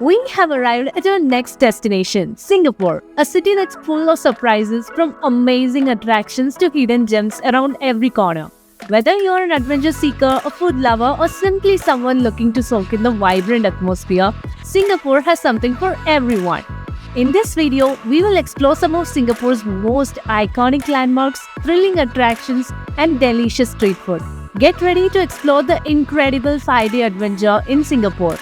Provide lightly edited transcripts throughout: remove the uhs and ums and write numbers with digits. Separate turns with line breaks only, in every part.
We have arrived at our next destination, Singapore, a city that's full of surprises from amazing attractions to hidden gems around every corner. Whether you're an adventure seeker, a food lover, or simply someone looking to soak in the vibrant atmosphere, Singapore has something for everyone. In this video, we will explore some of Singapore's most iconic landmarks, thrilling attractions, and delicious street food. Get ready to explore the incredible 5-day adventure in Singapore.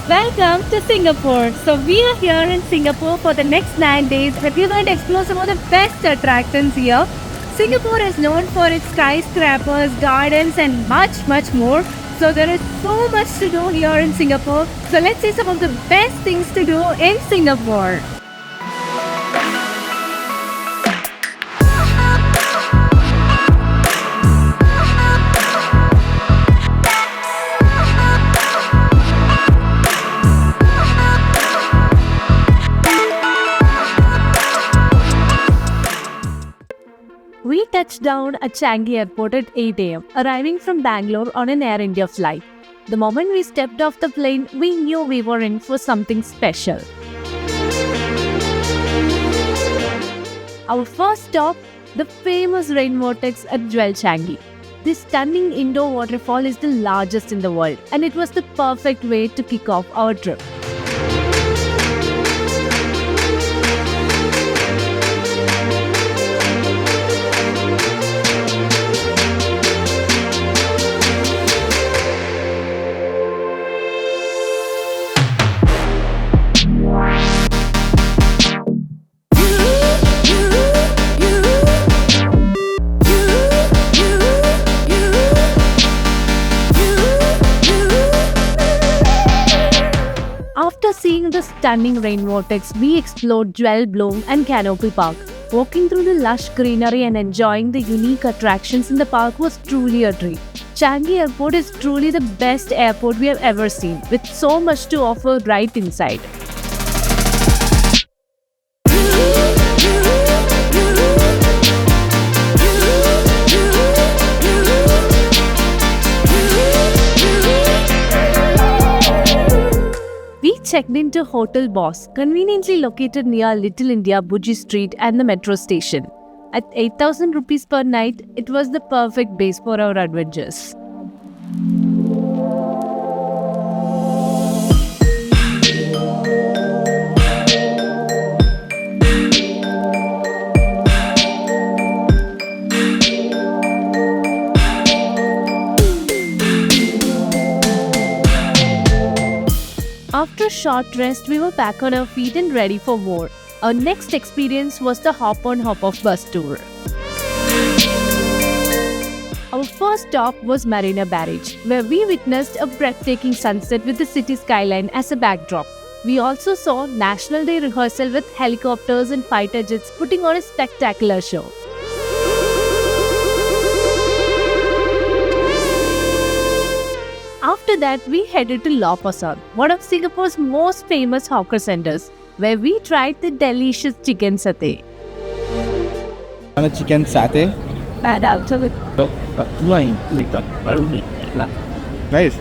Welcome to Singapore. So we are here in Singapore for the next 9 days where we're going to explore some of the best attractions here. Singapore is known for its skyscrapers, gardens and much more. So there is so much to do here in Singapore. So let's see some of the best things to do in Singapore. We touched down at Changi Airport at 8 am, arriving from Bangalore on an Air India flight. The moment we stepped off the plane, we knew we were in for something special. Our first stop, the famous rain vortex at Jewel Changi. This stunning indoor waterfall is the largest in the world, and it was the perfect way to kick off our trip. After seeing the stunning rain vortex, we explored Jewel Bloom and Canopy Park. Walking through the lush greenery and enjoying the unique attractions in the park was truly a treat. Changi Airport is truly the best airport we have ever seen, with so much to offer right inside. Checked into Hotel Boss, conveniently located near Little India, Buji Street and the metro station. At 8,000 rupees per night, it was the perfect base for our adventures. After a short rest, we were back on our feet and ready for more. Our next experience was the Hop on Hop Off bus tour. Our first stop was Marina Barrage, where we witnessed a breathtaking sunset with the city skyline as a backdrop. We also saw National Day rehearsal with helicopters and fighter jets putting on a spectacular show. After that, we headed to Lau Pa Sat, one of Singapore's most famous hawker centers, where we tried the delicious chicken satay.
Chicken satay? Nice.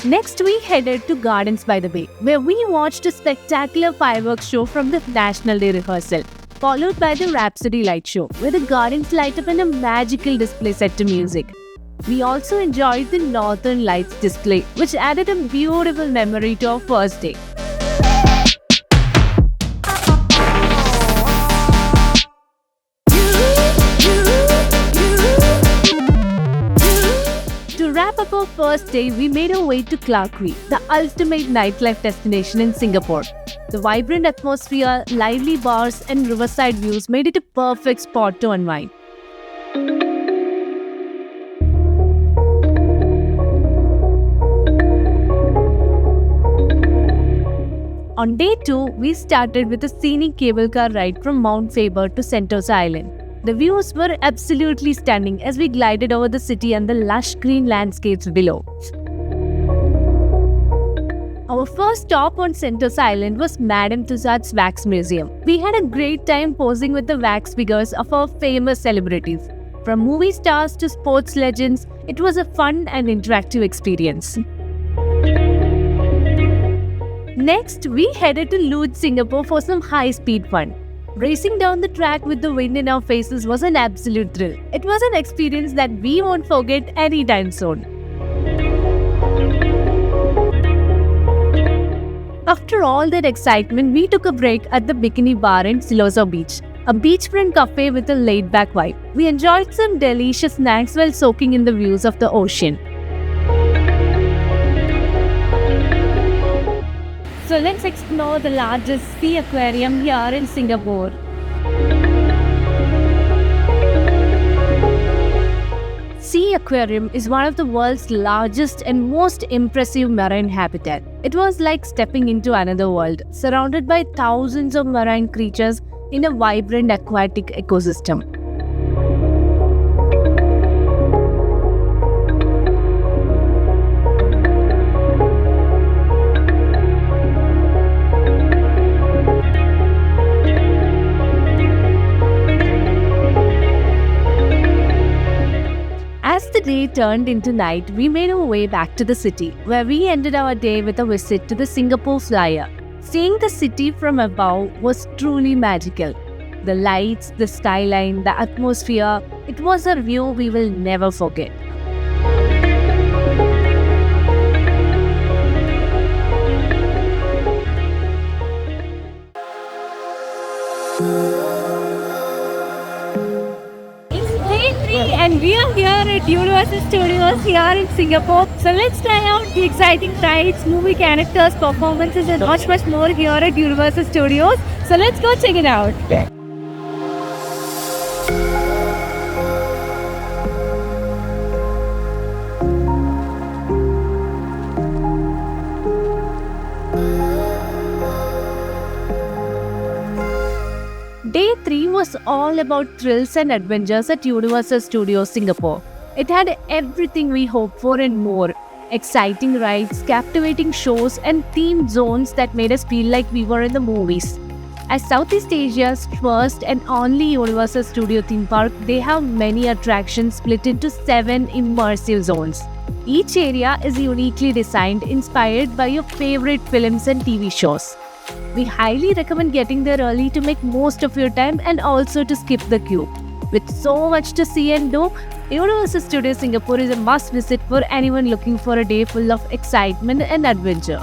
Next, we headed to Gardens by the Bay, where we watched a spectacular fireworks show from the National Day rehearsal, followed by the Rhapsody Light Show, where the gardens light up in a magical display set to music. We also enjoyed the Northern Lights display, which added a beautiful memory to our first day. To wrap wrap up our first day, we made our way to Clarke Quay, the ultimate nightlife destination in Singapore. The vibrant atmosphere, lively bars, and riverside views made it a perfect spot to unwind. On day 2, we started with a scenic cable car ride from Mount Faber to Sentosa Island. The views were absolutely stunning as we glided over the city and the lush green landscapes below. Our first stop on Sentosa Island was Madame Tussauds Wax Museum. We had a great time posing with the wax figures of our famous celebrities. From movie stars to sports legends, it was a fun and interactive experience. Next, we headed to Luge, Singapore for some high-speed fun. Racing down the track with the wind in our faces was an absolute thrill. It was an experience that we won't forget anytime soon. After all that excitement, we took a break at the Bikini Bar in Siloso Beach, a beachfront cafe with a laid-back vibe. We enjoyed some delicious snacks while soaking in the views of the ocean. So let's explore the largest sea aquarium here in Singapore. Sea Aquarium is one of the world's largest and most impressive marine habitat. It was like stepping into another world, surrounded by thousands of marine creatures in a vibrant aquatic ecosystem. As the day turned into night, we made our way back to the city, where we ended our day with a visit to the Singapore Flyer. Seeing the city from above was truly magical. The lights, the skyline, the atmosphere, it was a view we will never forget. And we are here at Universal Studios here in Singapore. So let's try out the exciting rides, movie characters, performances and much more here at Universal Studios. So let's go check it out. Day 3 was all about thrills and adventures at Universal Studios Singapore. It had everything we hoped for and more. Exciting rides, captivating shows and themed zones that made us feel like we were in the movies. As Southeast Asia's first and only Universal Studio theme park, they have many attractions split into 7 immersive zones. Each area is uniquely designed, inspired by your favorite films and TV shows. We highly recommend getting there early to make most of your time and also to skip the queue. With so much to see and do, Universal Studios Singapore is a must visit for anyone looking for a day full of excitement and adventure.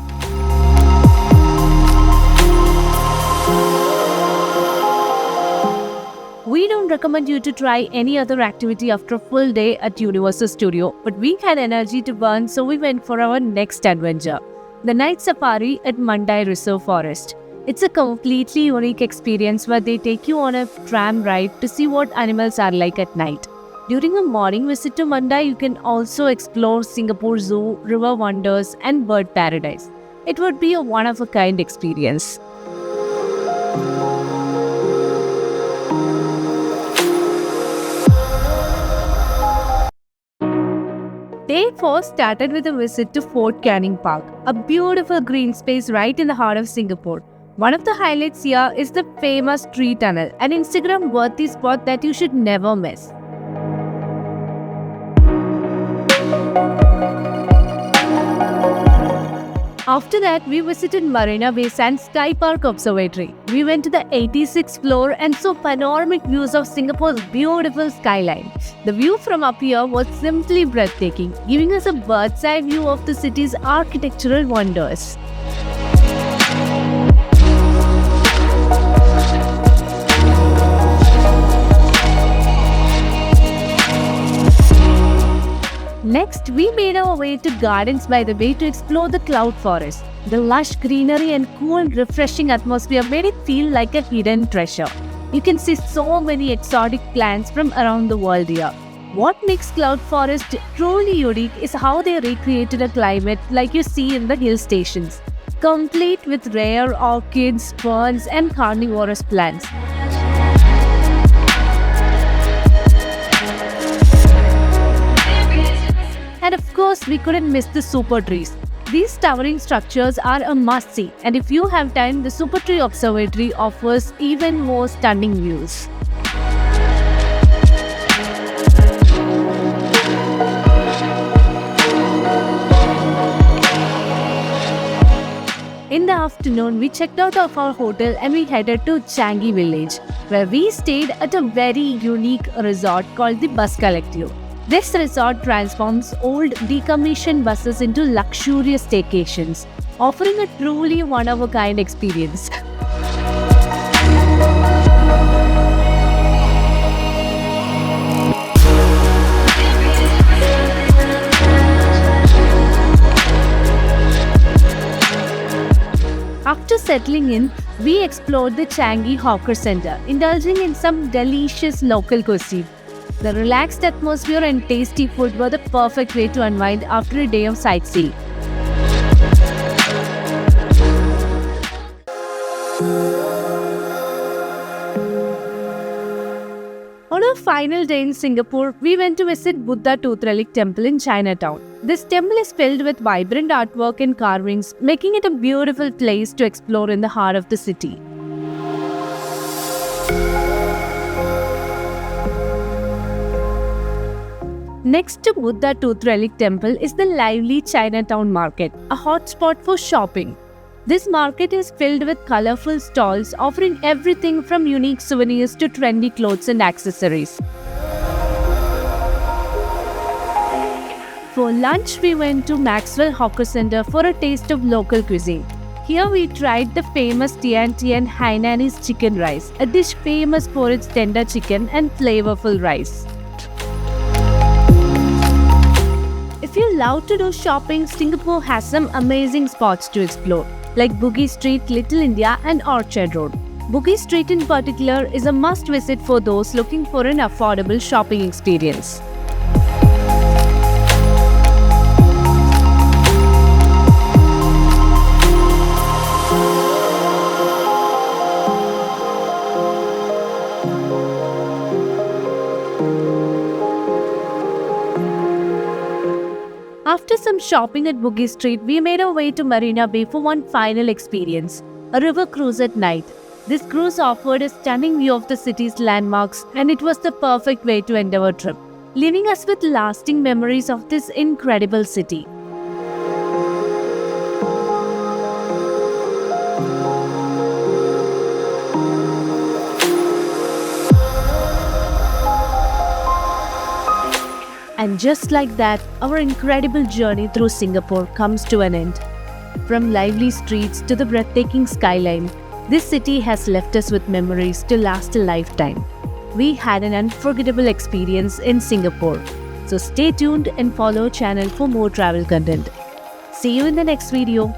We don't recommend you to try any other activity after a full day at Universal Studio, but we had energy to burn, so we went for our next adventure. The night safari at Mandai Reserve Forest. It's a completely unique experience where they take you on a tram ride to see what animals are like at night. During a morning visit to Mandai, you can also explore Singapore Zoo, river wonders and bird paradise. It would be a one-of-a-kind experience. Day 4 started with a visit to Fort Canning Park, a beautiful green space right in the heart of Singapore. One of the highlights here is the famous tree tunnel, an Instagram-worthy spot that you should never miss. After that, we visited Marina Bay Sands Sky Park Observatory. We went to the 86th floor and saw panoramic views of Singapore's beautiful skyline. The view from up here was simply breathtaking, giving us a bird's eye view of the city's architectural wonders. Next, Next, we made our way to Gardens by the Bay to explore the cloud forest. The lush greenery and cool, refreshing atmosphere made it feel like a hidden treasure. You can see so many exotic plants from around the world here. What makes Cloud Forest truly unique is how they recreated a climate like you see in the hill stations, complete with rare orchids, ferns, and carnivorous plants. And of course, we couldn't miss the super trees. These towering structures are a must-see, and if you have time, the Super Tree Observatory offers even more stunning views. In the afternoon, we checked out of our hotel and we headed to Changi village, where we stayed at a very unique resort called the Bus Collective. This resort transforms old decommissioned buses into luxurious staycations, offering a truly one-of-a-kind experience. After settling in, we explored the Changi Hawker Center, indulging in some delicious local cuisine. The relaxed atmosphere and tasty food were the perfect way to unwind after a day of sightseeing. On our final day in Singapore, we went to visit Buddha Tooth Relic Temple in Chinatown. This temple is filled with vibrant artwork and carvings, making it a beautiful place to explore in the heart of the city. Next to Buddha Tooth Relic Temple is the lively Chinatown Market, a hotspot for shopping. This market is filled with colorful stalls offering everything from unique souvenirs to trendy clothes and accessories. For lunch, we went to Maxwell Hawker Center for a taste of local cuisine. Here we tried the famous Tian Tian Hainanese chicken rice, a dish famous for its tender chicken and flavorful rice. If you love to do shopping, Singapore has some amazing spots to explore, like Bugis Street, Little India and Orchard Road. Bugis Street in particular is a must visit for those looking for an affordable shopping experience. After some shopping at Bugis Street, we made our way to Marina Bay for one final experience, a river cruise at night. This cruise offered a stunning view of the city's landmarks, and it was the perfect way to end our trip, leaving us with lasting memories of this incredible city. And just like that, our incredible journey through Singapore comes to an end. From lively streets to the breathtaking skyline, this city has left us with memories to last a lifetime. We had an unforgettable experience in Singapore. So stay tuned and follow our channel for more travel content. See you in the next video.